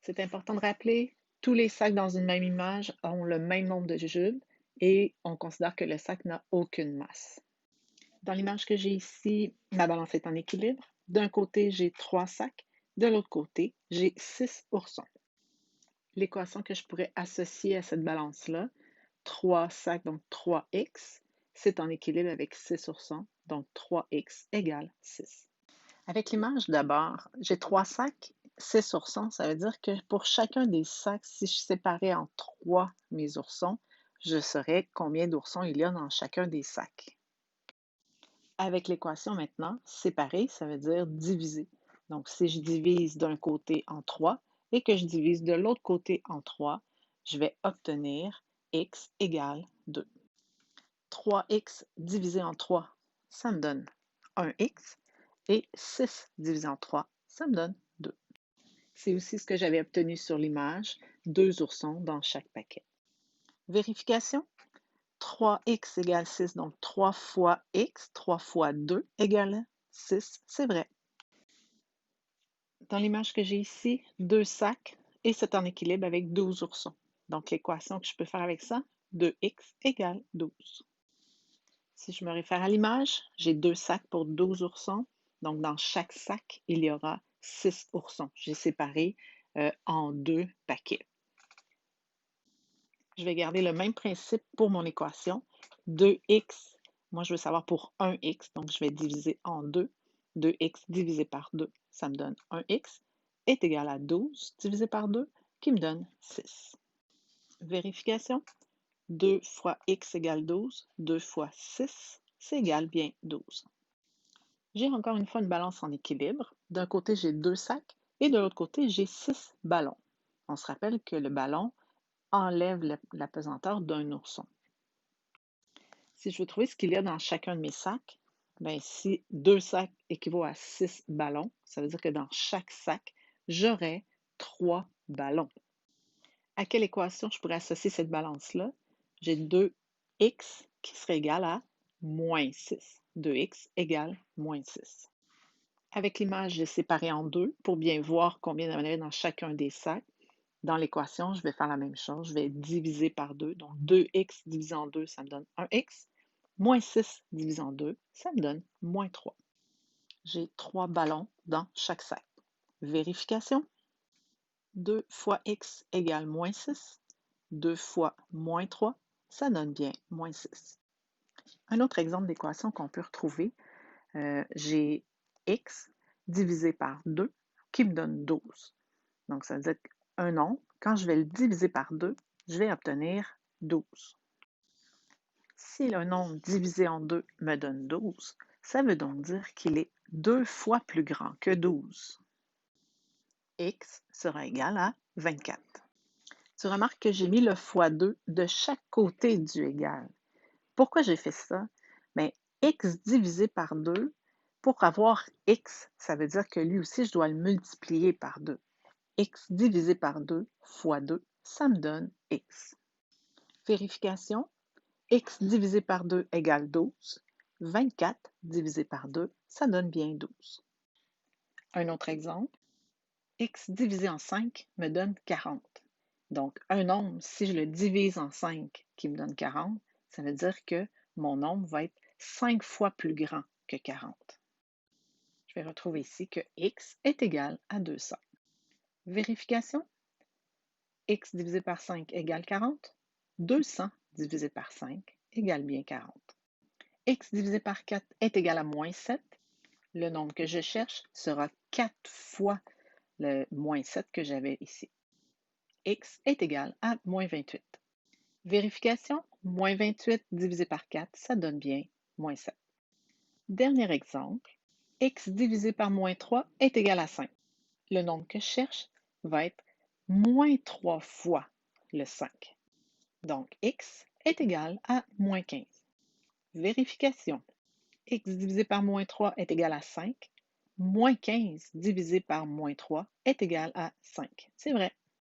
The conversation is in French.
C'est important de rappeler, tous les sacs dans une même image ont le même nombre de jujubes et on considère que le sac n'a aucune masse. Dans l'image que j'ai ici, ma balance est en équilibre. D'un côté, j'ai 3 sacs, de l'autre côté, j'ai 6 oursons. L'équation que je pourrais associer à cette balance-là, 3 sacs, donc 3x, c'est en équilibre avec 6 oursons, donc 3x égale 6. Avec l'image d'abord, j'ai 3 sacs, 6 oursons, ça veut dire que pour chacun des sacs, si je séparais en 3 mes oursons, je saurais combien d'oursons il y a dans chacun des sacs. Avec l'équation maintenant, séparer, ça veut dire diviser. Donc, si je divise d'un côté en 3 et que je divise de l'autre côté en 3, je vais obtenir x égale 2. 3x divisé en 3, ça me donne 1x. Et 6 divisé en 3, ça me donne 2. C'est aussi ce que j'avais obtenu sur l'image, 2 oursons dans chaque paquet. Vérification, 3x égale 6, donc 3 fois x, 3 fois 2 égale 6, c'est vrai. Dans l'image que j'ai ici, 2 sacs et c'est en équilibre avec 12 oursons. Donc l'équation que je peux faire avec ça, 2x égale 12. Si je me réfère à l'image, j'ai 2 sacs pour 12 oursons. Donc dans chaque sac, il y aura 6 oursons. J'ai séparé en 2 paquets. Je vais garder le même principe pour mon équation. 2x, moi je veux savoir pour 1x, donc je vais diviser en 2. 2x divisé par 2, ça me donne 1x, est égal à 12 divisé par 2, qui me donne 6. Vérification. 2 fois x égale 12, 2 fois 6, c'est égal bien 12. J'ai encore une fois une balance en équilibre. D'un côté, j'ai 2 sacs et de l'autre côté, j'ai 6 ballons. On se rappelle que le ballon enlève la pesanteur d'un ourson. Si je veux trouver ce qu'il y a dans chacun de mes sacs, bien, si 2 sacs équivaut à 6 ballons, ça veut dire que dans chaque sac, j'aurai 3 ballons. À quelle équation je pourrais associer cette balance-là? J'ai 2x qui serait égal à moins 6. 2x égale moins 6. Avec l'image, j'ai séparé en deux pour bien voir combien il y en avait dans chacun des sacs. Dans l'équation, je vais faire la même chose. Je vais diviser par 2. Donc, 2x divisé en 2, ça me donne 1x. Moins 6 divisé en 2, ça me donne moins 3. J'ai 3 ballons dans chaque sac. Vérification. 2 fois x égale moins 6. 2 fois moins 3, ça donne bien moins 6. Un autre exemple d'équation qu'on peut retrouver, j'ai x divisé par 2 qui me donne 12. Donc, ça veut dire qu'un nombre, quand je vais le diviser par 2, je vais obtenir 12. Si le nombre divisé en 2 me donne 12, ça veut donc dire qu'il est 2 fois plus grand que 12. X sera égal à 24. Tu remarques que j'ai mis le fois 2 de chaque côté du égal. Pourquoi j'ai fait ça? Bien, x divisé par 2, pour avoir x, ça veut dire que lui aussi, je dois le multiplier par 2. X divisé par 2 fois 2, ça me donne x. Vérification. X divisé par 2 égale 12. 24 divisé par 2, ça donne bien 12. Un autre exemple. X divisé en 5 me donne 40. Donc, un nombre, si je le divise en 5 qui me donne 40, ça veut dire que mon nombre va être 5 fois plus grand que 40. Je vais retrouver ici que x est égal à 200. Vérification. X divisé par 5 égale 40. 200 divisé par 5 égale bien 40. X divisé par 4 est égal à moins 7. Le nombre que je cherche sera 4 fois le moins 7 que j'avais ici. X est égal à moins 28. Vérification, moins 28 divisé par 4, ça donne bien moins 7. Dernier exemple, x divisé par moins 3 est égal à 5. Le nombre que je cherche va être moins 3 fois le 5. Donc, x est égal à moins 15. Vérification, x divisé par moins 3 est égal à 5. Moins 15 divisé par moins 3 est égal à 5. C'est vrai.